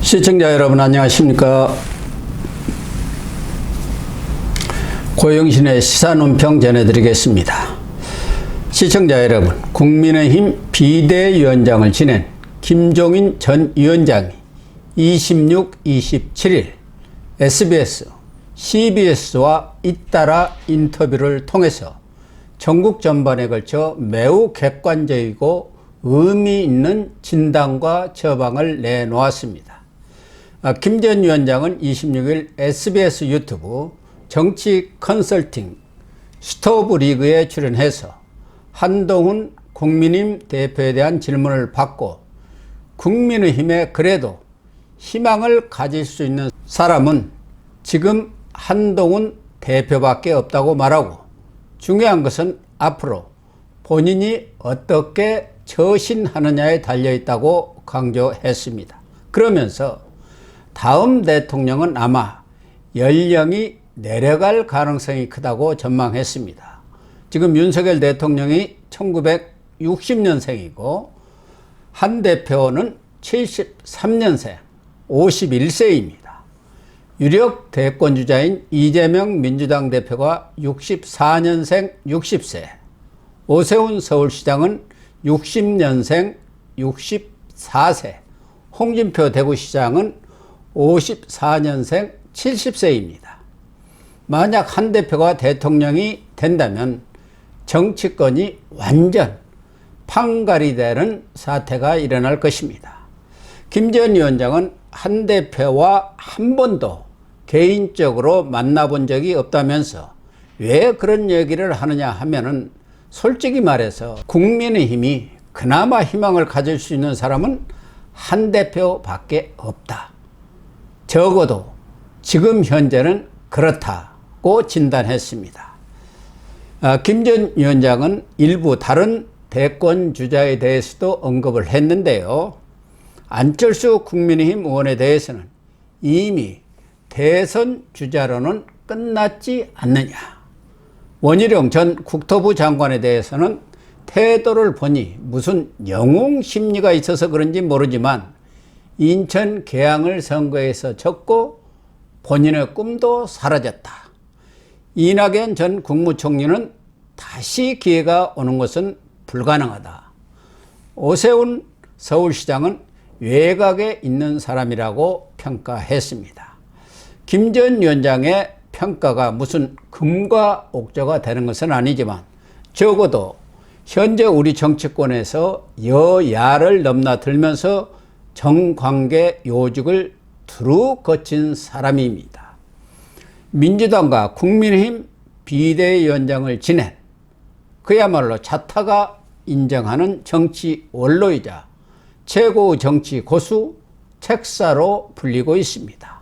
시청자 여러분 안녕하십니까. 고영신의 시사논평 전해드리겠습니다. 시청자 여러분, 국민의힘 비대위원장을 지낸 김종인 전 위원장이 26, 27일 SBS, CBS와 잇따라 인터뷰를 통해서 전국 전반에 걸쳐 매우 객관적이고 의미 있는 진단과 처방을 내놓았습니다. 김 전 위원장은 26일 SBS 유튜브 정치 컨설팅 스토브 리그에 출연해서 한동훈 국민의힘 대표에 대한 질문을 받고 국민의힘에 그래도 희망을 가질 수 있는 사람은 지금 한동훈 대표밖에 없다고 말하고, 중요한 것은 앞으로 본인이 어떻게 처신하느냐에 달려있다고 강조했습니다. 그러면서 다음 대통령은 아마 연령이 내려갈 가능성이 크다고 전망했습니다. 지금 윤석열 대통령이 1960년생이고 한 대표는 73년생 51세입니다. 유력 대권주자인 이재명 민주당 대표가 64년생 60세, 오세훈 서울시장은 60년생 64세, 홍준표 대구시장은 54년생 70세입니다. 만약 한 대표가 대통령이 된다면 정치권이 완전 판갈이 되는 사태가 일어날 것입니다. 김 전 위원장은 한 대표와 한 번도 개인적으로 만나본 적이 없다면서 왜 그런 얘기를 하느냐 하면은, 솔직히 말해서 국민의힘이 그나마 희망을 가질 수 있는 사람은 한 대표밖에 없다. 적어도 지금 현재는 그렇다고 진단했습니다. 김 전 위원장은 일부 다른 대권 주자에 대해서도 언급을 했는데요. 안철수 국민의힘 의원에 대해서는 이미 대선 주자로는 끝났지 않느냐. 원희룡 전 국토부 장관에 대해서는 태도를 보니 무슨 영웅 심리가 있어서 그런지 모르지만 인천 계양을 선거에서 졌고 본인의 꿈도 사라졌다. 이낙연 전 국무총리는 다시 기회가 오는 것은 불가능하다. 오세훈 서울시장은 외곽에 있는 사람이라고 평가했습니다. 김 전 위원장의 평가가 무슨 금과 옥조가 되는 것은 아니지만 적어도 현재 우리 정치권에서 여야를 넘나들면서 정관계 요직을 두루 거친 사람입니다. 민주당과 국민의힘 비대위원장을 지낸 그야말로 자타가 인정하는 정치 원로이자 최고 정치 고수, 책사로 불리고 있습니다.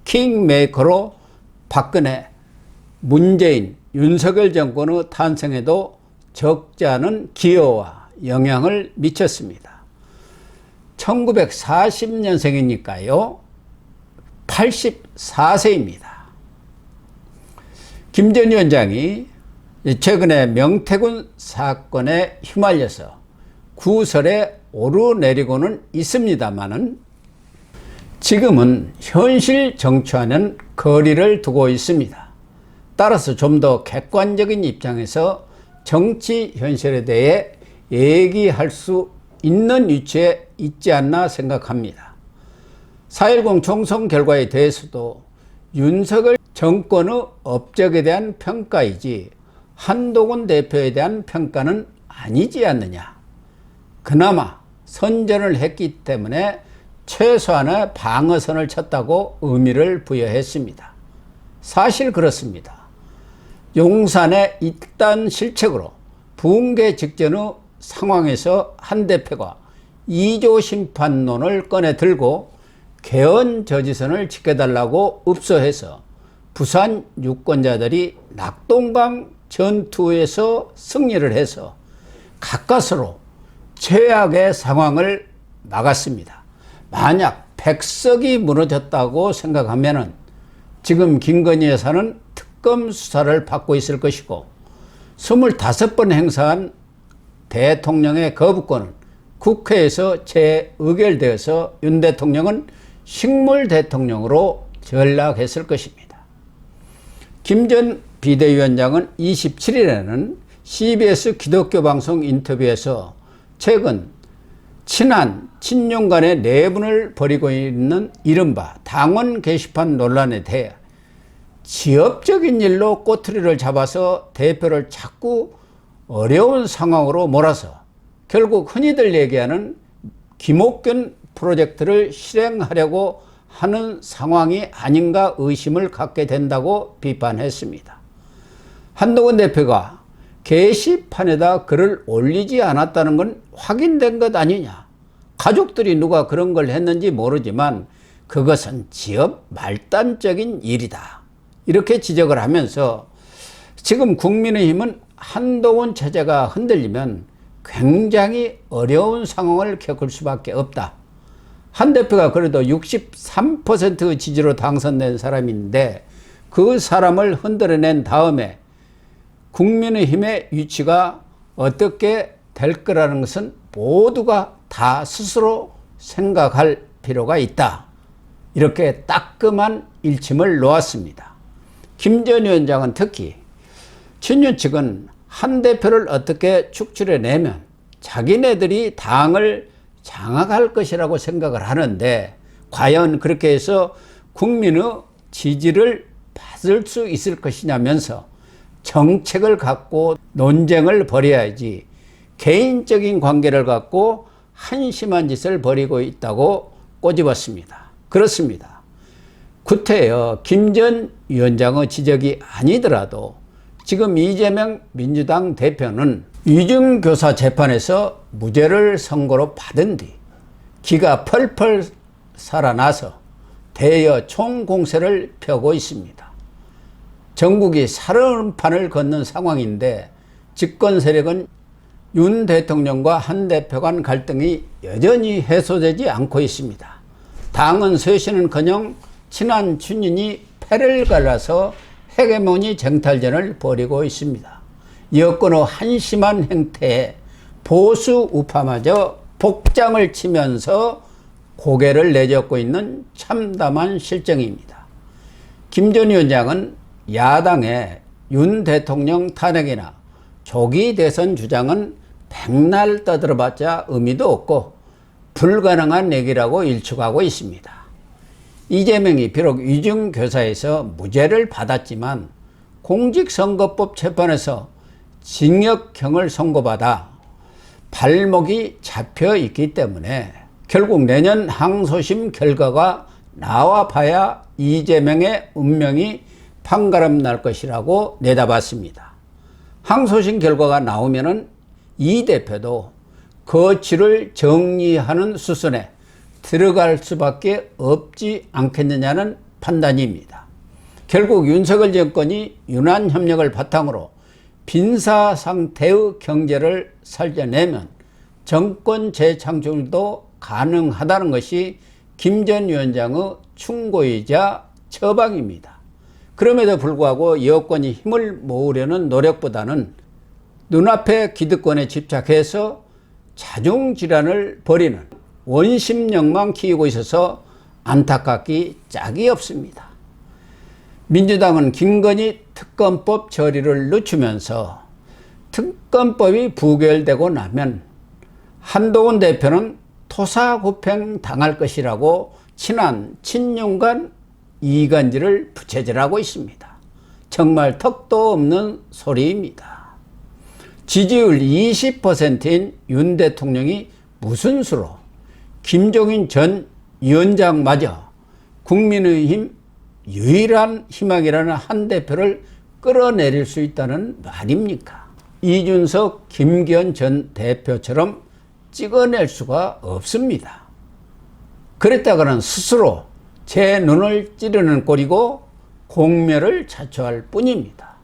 킹메이커로 박근혜, 문재인, 윤석열 정권의 탄생에도 적지 않은 기여와 영향을 미쳤습니다. 1940년생이니까요. 84세입니다. 김 전 위원장이 최근에 명태균 사건에 휘말려서 구설에 오르내리고는 있습니다만은 지금은 현실 정치와는 거리를 두고 있습니다. 따라서 좀 더 객관적인 입장에서 정치 현실에 대해 얘기할 수 있는 위치에 있지 않나 생각합니다. 4.10 총선 결과에 대해서도 윤석열 정권의 업적에 대한 평가이지 한동훈 대표에 대한 평가는 아니지 않느냐. 그나마 선전을 했기 때문에 최소한의 방어선을 쳤다고 의미를 부여했습니다. 사실 그렇습니다. 용산의 이딴 실책으로 붕괴 직전의 상황에서 한 대표가 2조 심판론을 꺼내 들고 개헌 저지선을 지켜달라고 읍소해서 부산 유권자들이 낙동강 전투에서 승리를 해서 가까스로 최악의 상황을 막았습니다. 만약 백석이 무너졌다고 생각하면은 지금 김건희 여사는 특검 수사를 받고 있을 것이고 25번 행사한 대통령의 거부권은 국회에서 재의결되어서 윤 대통령은 식물 대통령으로 전락했을 것입니다. 김 전 비대위원장은 27일에는 CBS 기독교 방송 인터뷰에서 최근 친한 친윤 간의 내분을 벌이고 있는 이른바 당원 게시판 논란에 대해 지역적인 일로 꼬투리를 잡아서 대표를 자꾸 어려운 상황으로 몰아서 결국 흔히들 얘기하는 김옥균 프로젝트를 실행하려고 하는 상황이 아닌가 의심을 갖게 된다고 비판했습니다. 한동훈 대표가 게시판에다 글을 올리지 않았다는 건 확인된 것 아니냐. 가족들이 누가 그런 걸 했는지 모르지만 그것은 지역 말단적인 일이다. 이렇게 지적을 하면서 지금 국민의힘은 한동훈 체제가 흔들리면 굉장히 어려운 상황을 겪을 수밖에 없다. 한 대표가 그래도 63% 지지로 당선된 사람인데 그 사람을 흔들어낸 다음에 국민의힘의 위치가 어떻게 될 거라는 것은 모두가 다 스스로 생각할 필요가 있다. 이렇게 따끔한 일침을 놓았습니다. 김 전 위원장은 특히 친윤 측은 한 대표를 어떻게 축출해내면 자기네들이 당을 장악할 것이라고 생각을 하는데 과연 그렇게 해서 국민의 지지를 받을 수 있을 것이냐면서 정책을 갖고 논쟁을 벌여야지 개인적인 관계를 갖고 한심한 짓을 벌이고 있다고 꼬집었습니다. 그렇습니다. 구태여 김 전 위원장의 지적이 아니더라도 지금 이재명 민주당 대표는 위중교사 재판에서 무죄를 선고로 받은 뒤 기가 펄펄 살아나서 대여 총공세를 펴고 있습니다. 전국이 살얼음판을 걷는 상황인데 집권 세력은 윤 대통령과 한 대표 간 갈등이 여전히 해소되지 않고 있습니다. 당은 쇄신은커녕 친한 친윤이 패를 갈라서 헤게모니 쟁탈전을 벌이고 있습니다. 여권의 한심한 행태에 보수 우파마저 복장을 치면서 고개를 내젓고 있는 참담한 실정입니다. 김 전 위원장은 야당의 윤 대통령 탄핵이나 조기 대선 주장은 백날 떠들어봤자 의미도 없고 불가능한 얘기라고 일축하고 있습니다. 이재명이 비록 위중교사에서 무죄를 받았지만 공직선거법 재판에서 징역형을 선고받아 발목이 잡혀 있기 때문에 결국 내년 항소심 결과가 나와봐야 이재명의 운명이 판가름 날 것이라고 내다봤습니다. 항소심 결과가 나오면은 이 대표도 거취를 정리하는 수순에 들어갈 수밖에 없지 않겠느냐는 판단입니다. 결국 윤석열 정권이 윤한 협력을 바탕으로 빈사 상태의 경제를 살려내면 정권 재창출도 가능하다는 것이 김 전 위원장의 충고이자 처방입니다. 그럼에도 불구하고 여권이 힘을 모으려는 노력보다는 눈앞의 기득권에 집착해서 자중질환을 벌이는 원심력만 키우고 있어서 안타깝기 짝이 없습니다. 민주당은 김건희 특검법 처리를 늦추면서 특검법이 부결되고 나면 한동훈 대표는 토사구팽 당할 것이라고 친한 친윤 간 이간질을 부채질하고 있습니다. 정말 턱도 없는 소리입니다. 지지율 20%인 윤 대통령이 무슨 수로 김종인 전 위원장마저 국민의힘 유일한 희망이라는 한 대표를 끌어내릴 수 있다는 말입니까? 이준석, 김기현 전 대표처럼 찍어낼 수가 없습니다. 그랬다가는 스스로 제 눈을 찌르는 꼴이고 공멸을 자초할 뿐입니다.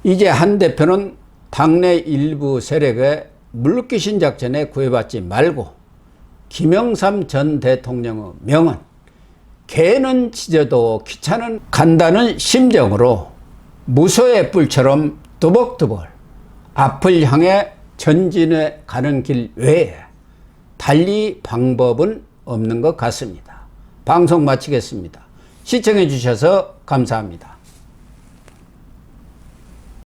이제 한 대표는 당내 일부 세력의 물귀신 작전에 구애받지 말고 김영삼 전 대통령의 명언 개는 짖어도 귀찮은 간다는 심정으로 무소의 뿔처럼 두벅두벅 앞을 향해 전진해 가는 길 외에 달리 방법은 없는 것 같습니다. 방송 마치겠습니다. 시청해 주셔서 감사합니다.